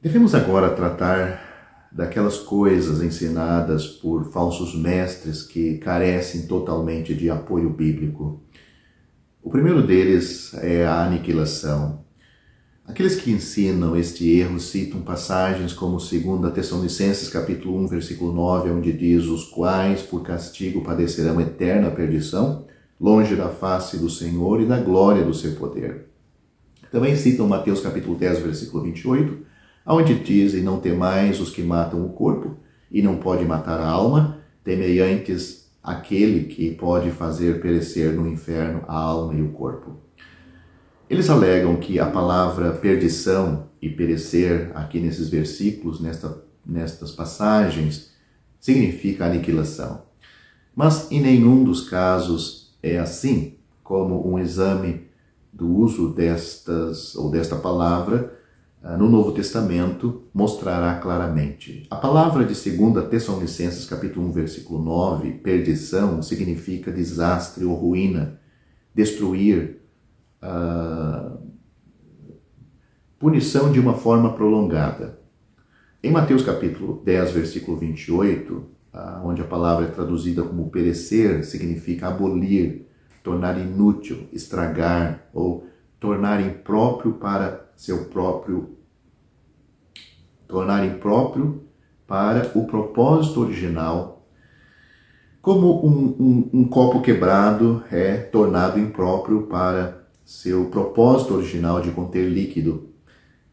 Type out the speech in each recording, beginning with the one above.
Devemos agora tratar daquelas coisas ensinadas por falsos mestres que carecem totalmente de apoio bíblico. O primeiro deles é a aniquilação. Aqueles que ensinam este erro citam passagens como 2 Tessalonicenses capítulo 1, versículo 9, onde diz: os quais por castigo padecerão eterna perdição, longe da face do Senhor e da glória do seu poder. Também citam Mateus capítulo 10, versículo 28, onde dizem: não temais os que matam o corpo e não pode matar a alma, temei antes aquele que pode fazer perecer no inferno a alma e o corpo. Eles alegam que a palavra perdição e perecer aqui nesses versículos, nestas passagens, significa aniquilação. Mas em nenhum dos casos é assim, como um exame do uso desta palavra no Novo Testamento mostrará claramente. A palavra de 2 Tessalonicenses capítulo 1, versículo 9, perdição, significa desastre ou ruína, destruir, punição de uma forma prolongada. Em Mateus capítulo 10, versículo 28, onde a palavra é traduzida como perecer, significa abolir, tornar inútil, estragar ou tornar impróprio para o propósito original, como um copo quebrado é tornado impróprio para seu propósito original de conter líquido.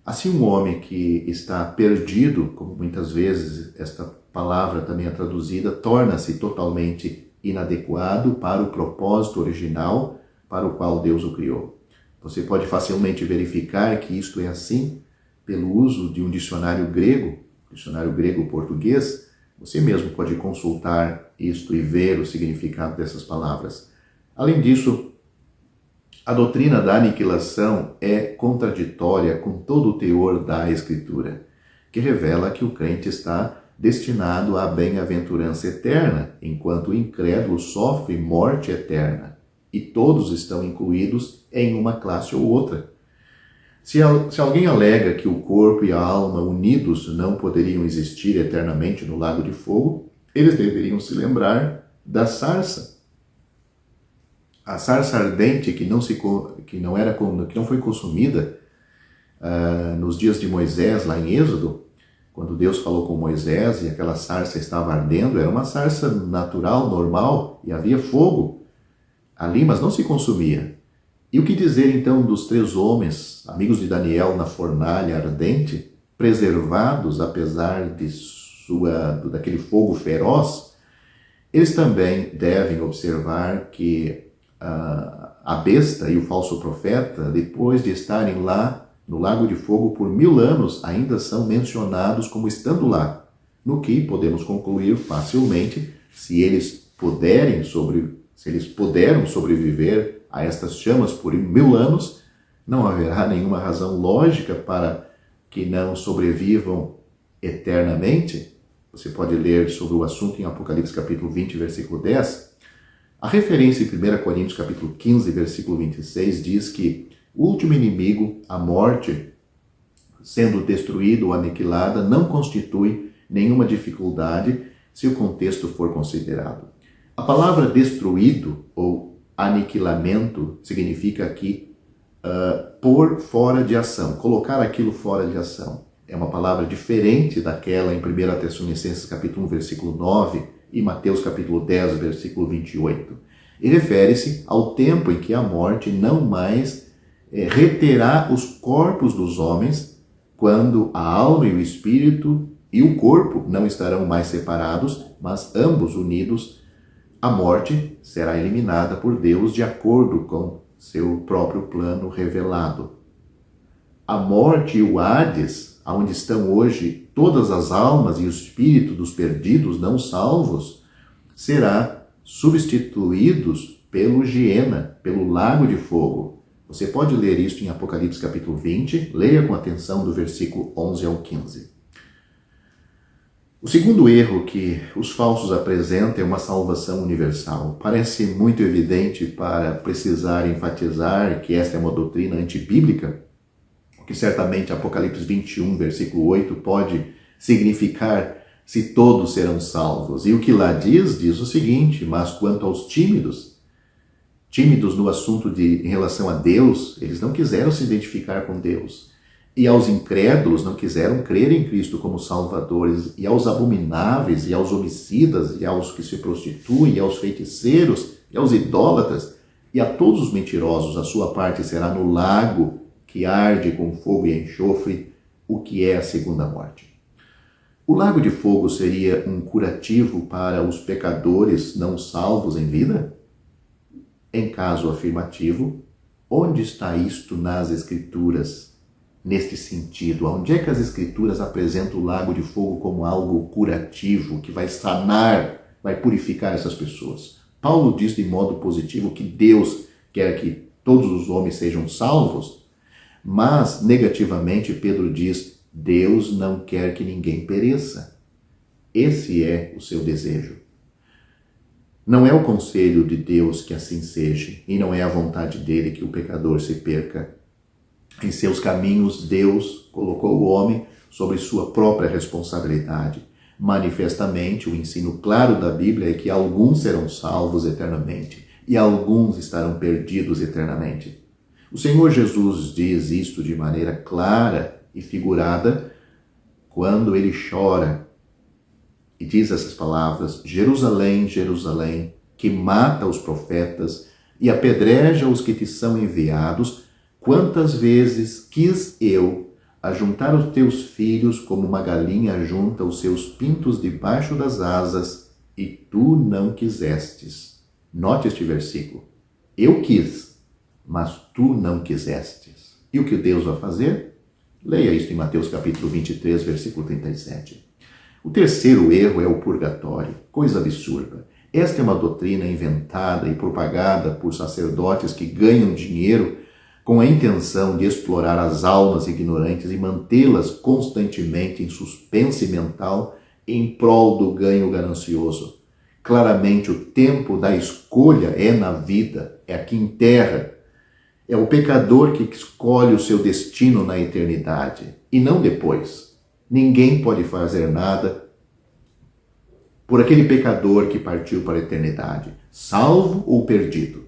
Assim, um homem que está perdido, como muitas vezes esta palavra também é traduzida, torna-se totalmente inadequado para o propósito original para o qual Deus o criou. Você pode facilmente verificar que isto é assim pelo uso de um dicionário grego-português. Você mesmo pode consultar isto e ver o significado dessas palavras. Além disso, a doutrina da aniquilação é contraditória com todo o teor da Escritura, que revela que o crente está destinado à bem-aventurança eterna, enquanto o incrédulo sofre morte eterna, e todos estão incluídos em uma classe ou outra. Se alguém alega que o corpo e a alma unidos não poderiam existir eternamente no lago de fogo, eles deveriam se lembrar da sarça. A sarça ardente que não foi consumida nos dias de Moisés, lá em Êxodo, quando Deus falou com Moisés e aquela sarça estava ardendo, era uma sarça natural, normal, e havia fogo ali, mas não se consumia. E o que dizer então dos 3 homens, amigos de Daniel, na fornalha ardente, preservados apesar daquele fogo feroz? Eles também devem observar que a besta e o falso profeta, depois de estarem lá no lago de fogo por 1000 anos, ainda são mencionados como estando lá, no que podemos concluir facilmente, se eles puderam sobreviver a estas chamas por 1000 anos, não haverá nenhuma razão lógica para que não sobrevivam eternamente. Você pode ler sobre o assunto em Apocalipse capítulo 20, versículo 10. A referência em 1 Coríntios capítulo 15, versículo 26 diz que o último inimigo, a morte, sendo destruída ou aniquilada, não constitui nenhuma dificuldade se o contexto for considerado. A palavra destruído ou aniquilamento significa aqui pôr fora de ação, colocar aquilo fora de ação. É uma palavra diferente daquela em 1 Tessalonicenses capítulo 1, versículo 9 e Mateus capítulo 10, versículo 28. E refere-se ao tempo em que a morte não mais reterá os corpos dos homens, quando a alma e o espírito e o corpo não estarão mais separados, mas ambos unidos. A morte será eliminada por Deus de acordo com seu próprio plano revelado. A morte e o Hades, onde estão hoje todas as almas e o espírito dos perdidos não salvos, será substituídos pelo Giena, pelo lago de fogo. Você pode ler isto em Apocalipse capítulo 20, leia com atenção do versículo 11 ao 15. O segundo erro que os falsos apresentam é uma salvação universal. Parece muito evidente para precisar enfatizar que esta é uma doutrina antibíblica, que certamente Apocalipse 21, versículo 8, pode significar se todos serão salvos. E o que lá diz o seguinte: mas quanto aos tímidos no assunto em relação a Deus, eles não quiseram se identificar com Deus. E aos incrédulos não quiseram crer em Cristo como salvadores. E aos abomináveis, e aos homicidas, e aos que se prostituem, e aos feiticeiros, e aos idólatras, e a todos os mentirosos, a sua parte será no lago que arde com fogo e enxofre, o que é a segunda morte. O lago de fogo seria um curativo para os pecadores não salvos em vida? Em caso afirmativo, onde está isto nas Escrituras? Neste sentido, onde é que as Escrituras apresentam o lago de fogo como algo curativo, que vai sanar, vai purificar essas pessoas? Paulo diz de modo positivo que Deus quer que todos os homens sejam salvos, mas negativamente Pedro diz: Deus não quer que ninguém pereça. Esse é o seu desejo. Não é o conselho de Deus que assim seja, e não é a vontade dele que o pecador se perca. Em seus caminhos, Deus colocou o homem sobre sua própria responsabilidade. Manifestamente, o ensino claro da Bíblia é que alguns serão salvos eternamente e alguns estarão perdidos eternamente. O Senhor Jesus diz isto de maneira clara e figurada quando ele chora e diz essas palavras: Jerusalém, Jerusalém, que mata os profetas e apedreja os que te são enviados, quantas vezes quis eu ajuntar os teus filhos como uma galinha ajunta os seus pintos debaixo das asas, e tu não quisestes. Note este versículo. Eu quis, mas tu não quisestes. E o que Deus vai fazer? Leia isso em Mateus capítulo 23, versículo 37. O terceiro erro é o purgatório. Coisa absurda. Esta é uma doutrina inventada e propagada por sacerdotes que ganham dinheiro com a intenção de explorar as almas ignorantes e mantê-las constantemente em suspense mental em prol do ganho ganancioso. Claramente, o tempo da escolha é na vida, é aqui em terra. É o pecador que escolhe o seu destino na eternidade e não depois. Ninguém pode fazer nada por aquele pecador que partiu para a eternidade, salvo ou perdido.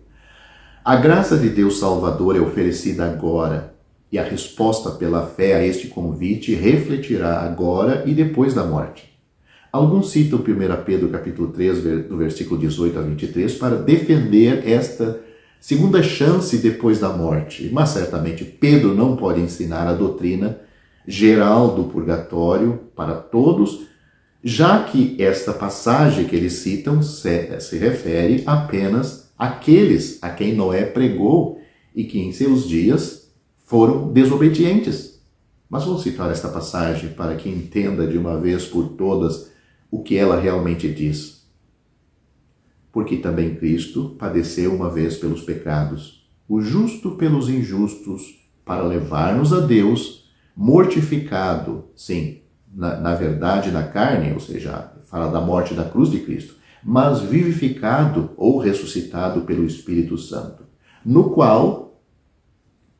A graça de Deus Salvador é oferecida agora, e a resposta pela fé a este convite refletirá agora e depois da morte. Alguns citam 1 Pedro capítulo 3, do versículo 18 a 23, para defender esta segunda chance depois da morte. Mas certamente Pedro não pode ensinar a doutrina geral do purgatório para todos, já que esta passagem que eles citam se refere apenas àqueles a quem Noé pregou e que em seus dias foram desobedientes. Mas vou citar esta passagem para que entenda de uma vez por todas o que ela realmente diz. Porque também Cristo padeceu uma vez pelos pecados, o justo pelos injustos, para levar-nos a Deus, mortificado, sim, na verdade na carne, ou seja, fala da morte da cruz de Cristo, mas vivificado ou ressuscitado pelo Espírito Santo, no qual,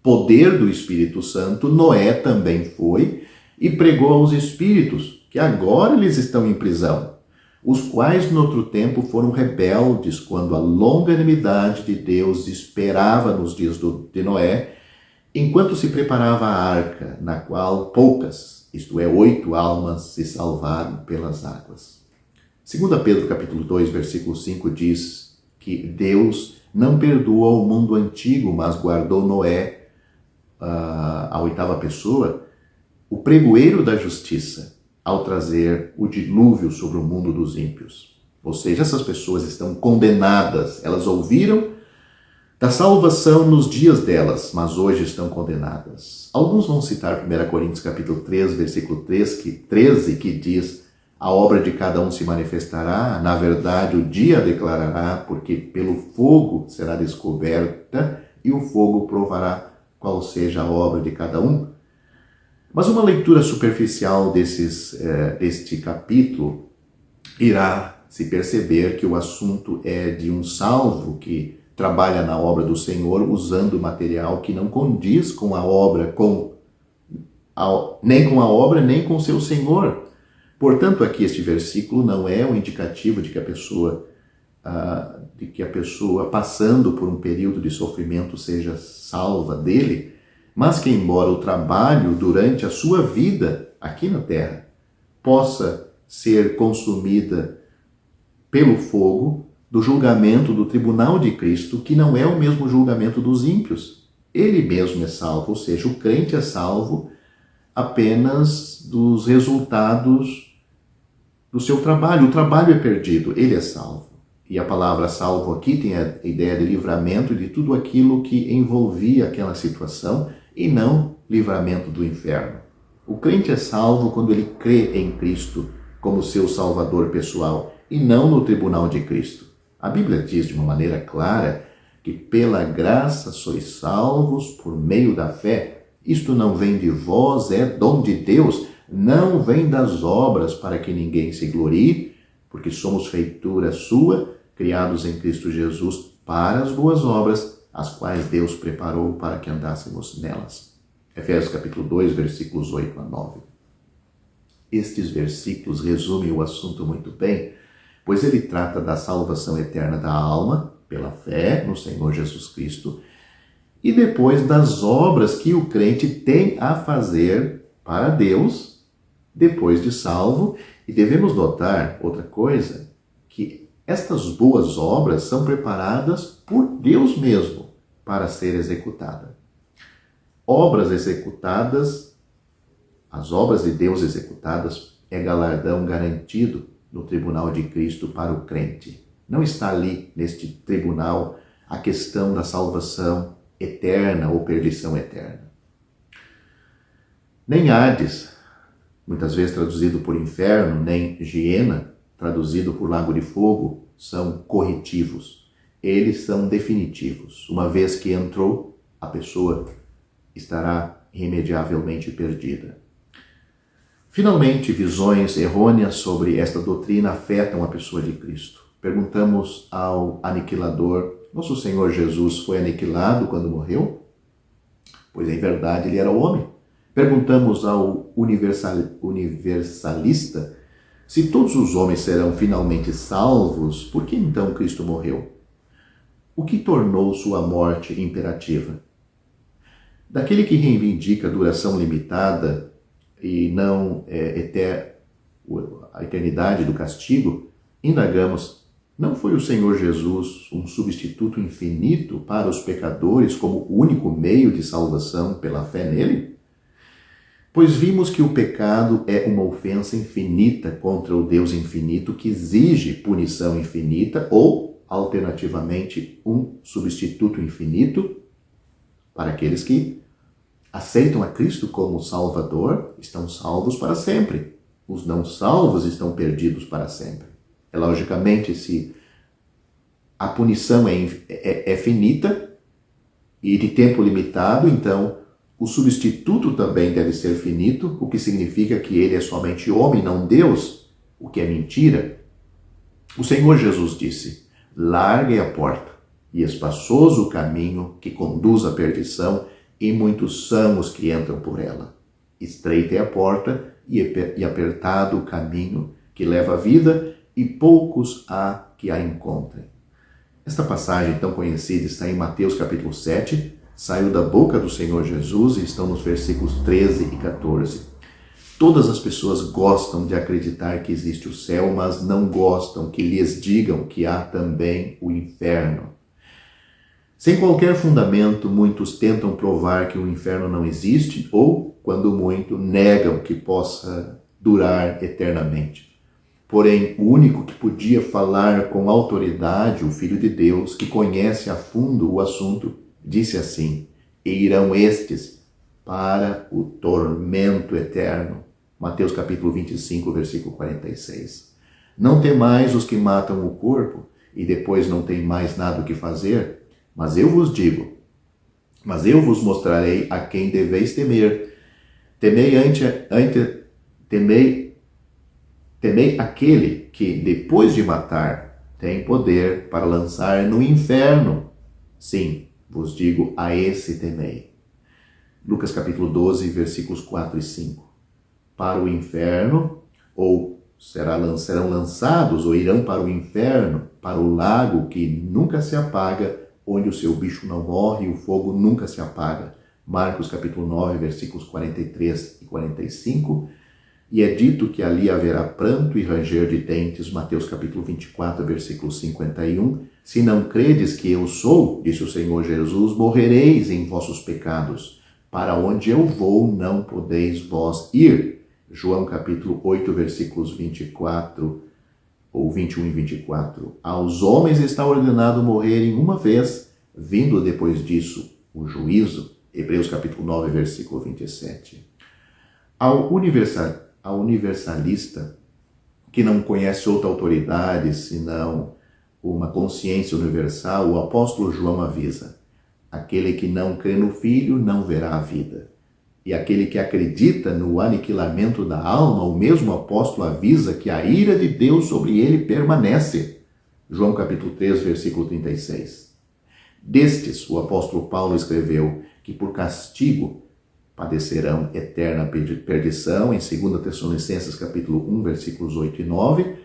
poder do Espírito Santo, Noé também foi e pregou aos espíritos, que agora eles estão em prisão, os quais no outro tempo foram rebeldes, quando a longanimidade de Deus esperava nos dias de Noé, enquanto se preparava a arca, na qual poucas, isto é, 8 almas, se salvaram pelas águas. 2 Pedro capítulo 2, versículo 5 diz que Deus não perdoou o mundo antigo, mas guardou Noé, a 8ª pessoa, o pregoeiro da justiça, ao trazer o dilúvio sobre o mundo dos ímpios. Ou seja, essas pessoas estão condenadas. Elas ouviram da salvação nos dias delas, mas hoje estão condenadas. Alguns vão citar 1 Coríntios capítulo 3, versículo 13, que diz: a obra de cada um se manifestará, na verdade o dia declarará, porque pelo fogo será descoberta e o fogo provará qual seja a obra de cada um. Mas uma leitura superficial deste capítulo irá se perceber que o assunto é de um salvo que trabalha na obra do Senhor usando material que não condiz com a obra, com nem com a obra, nem com o seu Senhor. Portanto, aqui este versículo não é um indicativo de que a pessoa passando por um período de sofrimento seja salva dele, mas que embora o trabalho durante a sua vida aqui na terra possa ser consumida pelo fogo do julgamento do tribunal de Cristo, que não é o mesmo julgamento dos ímpios. Ele mesmo é salvo, ou seja, o crente é salvo apenas dos resultados do seu trabalho. O trabalho é perdido, ele é salvo. E a palavra salvo aqui tem a ideia de livramento de tudo aquilo que envolvia aquela situação e não livramento do inferno. O crente é salvo quando ele crê em Cristo como seu salvador pessoal e não no tribunal de Cristo. A Bíblia diz de uma maneira clara que pela graça sois salvos por meio da fé. Isto não vem de vós, é dom de Deus, não vem das obras para que ninguém se glorie, porque somos feitura sua, criados em Cristo Jesus para as boas obras, as quais Deus preparou para que andássemos nelas. Efésios capítulo 2, versículos 8 a 9. Estes versículos resumem o assunto muito bem, pois ele trata da salvação eterna da alma, pela fé no Senhor Jesus Cristo, e depois das obras que o crente tem a fazer para Deus, depois de salvo. E devemos notar outra coisa, que estas boas obras são preparadas por Deus mesmo para ser executada. Obras executadas, as obras de Deus executadas, é galardão garantido no tribunal de Cristo para o crente. Não está ali, neste tribunal, a questão da salvação eterna ou perdição eterna. Nem Hades, muitas vezes traduzido por inferno, nem Geena, traduzido por lago de fogo, são corretivos. Eles são definitivos. Uma vez que entrou, a pessoa estará irremediavelmente perdida. Finalmente, visões errôneas sobre esta doutrina afetam a pessoa de Cristo. Perguntamos ao aniquilador: nosso Senhor Jesus foi aniquilado quando morreu? Pois em verdade ele era homem. Perguntamos ao universalista: se todos os homens serão finalmente salvos, por que então Cristo morreu? O que tornou sua morte imperativa? Daquele que reivindica duração limitada e não a eternidade do castigo, indagamos: não foi o Senhor Jesus um substituto infinito para os pecadores como o único meio de salvação pela fé nele? Pois vimos que o pecado é uma ofensa infinita contra o Deus infinito que exige punição infinita ou, alternativamente, um substituto infinito para aqueles que aceitam a Cristo como Salvador, estão salvos para sempre. Os não salvos estão perdidos para sempre. Logicamente, se a punição é finita e de tempo limitado, então o substituto também deve ser finito, o que significa que ele é somente homem, não Deus, o que é mentira. O Senhor Jesus disse: largue a porta e espaçoso o caminho que conduz à perdição, e muitos são os que entram por ela. Estreita é a porta e apertado o caminho que leva à vida, e poucos há que a encontrem. Esta passagem tão conhecida está em Mateus capítulo 7, saiu da boca do Senhor Jesus e estão nos versículos 13 e 14. Todas as pessoas gostam de acreditar que existe o céu, mas não gostam que lhes digam que há também o inferno. Sem qualquer fundamento, muitos tentam provar que o inferno não existe ou, quando muito, negam que possa durar eternamente. Porém, o único que podia falar com autoridade, o Filho de Deus, que conhece a fundo o assunto, disse assim: e irão estes para o tormento eterno. Mateus capítulo 25, versículo 46. Não temais os que matam o corpo e depois não têm mais nada o que fazer, mas eu vos mostrarei a quem deveis temer. Temei aquele que, depois de matar, tem poder para lançar no inferno. Sim, vos digo, a esse temei. Lucas capítulo 12, versículos 4 e 5. Para o inferno, ou serão lançados, ou irão para o inferno, para o lago que nunca se apaga, onde o seu bicho não morre e o fogo nunca se apaga. Marcos capítulo 9, versículos 43 e 45. E é dito que ali haverá pranto e ranger de dentes, Mateus capítulo 24, versículo 51. Se não credes que eu sou, disse o Senhor Jesus, morrereis em vossos pecados. Para onde eu vou, não podeis vós ir. João capítulo 8, versículos 24 ou 21 e 24. Aos homens está ordenado morrerem uma vez, vindo depois disso o juízo. Hebreus capítulo 9, versículo 27. Ao universalista, que não conhece outra autoridade senão uma consciência universal, o apóstolo João avisa: aquele que não crê no Filho não verá a vida. E aquele que acredita no aniquilamento da alma, o mesmo apóstolo avisa que a ira de Deus sobre ele permanece. João capítulo 3, versículo 36. Destes, o apóstolo Paulo escreveu que por castigo padecerão eterna perdição, em 2 Tessalonicenses capítulo 1, versículos 8 e 9.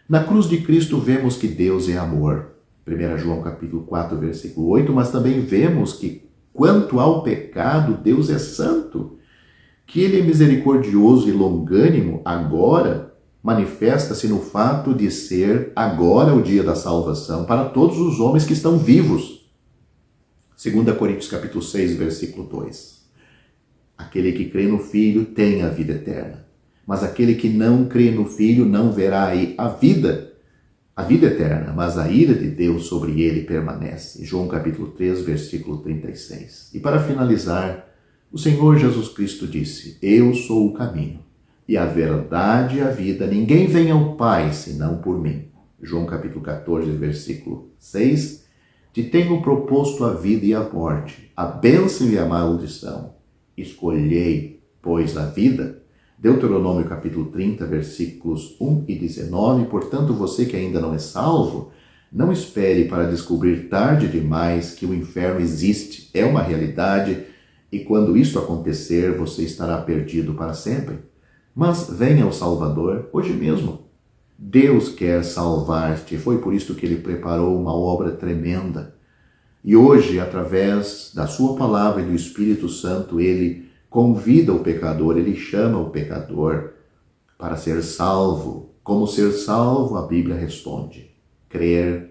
Na cruz de Cristo vemos que Deus é amor, 1 João capítulo 4, versículo 8, mas também vemos que quanto ao pecado, Deus é santo, que Ele é misericordioso e longânimo, agora manifesta-se no fato de ser agora o dia da salvação para todos os homens que estão vivos. 2 Coríntios capítulo 6, versículo 2. Aquele que crê no Filho tem a vida eterna, mas aquele que não crê no Filho não verá a vida eterna, mas a ira de Deus sobre ele permanece. João capítulo 3, versículo 36. E para finalizar, o Senhor Jesus Cristo disse: eu sou o caminho, e a verdade e a vida, ninguém vem ao Pai senão por mim. João capítulo 14, versículo 6. Te tenho proposto a vida e a morte, a bênção e a maldição. Escolhei, pois, a vida. Deuteronômio capítulo 30, versículos 1 e 19. Portanto, você que ainda não é salvo, não espere para descobrir tarde demais que o inferno existe, é uma realidade, e quando isto acontecer, você estará perdido para sempre. Mas venha ao Salvador hoje mesmo. Deus quer salvar-te, foi por isso que Ele preparou uma obra tremenda. E hoje, através da sua palavra e do Espírito Santo, Ele convida o pecador, Ele chama o pecador para ser salvo. Como ser salvo? A Bíblia responde: crê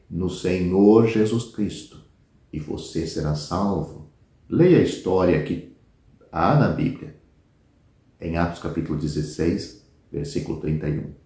no Senhor Jesus Cristo e você será salvo. Leia a história que há na Bíblia, em Atos capítulo 16, versículo 31.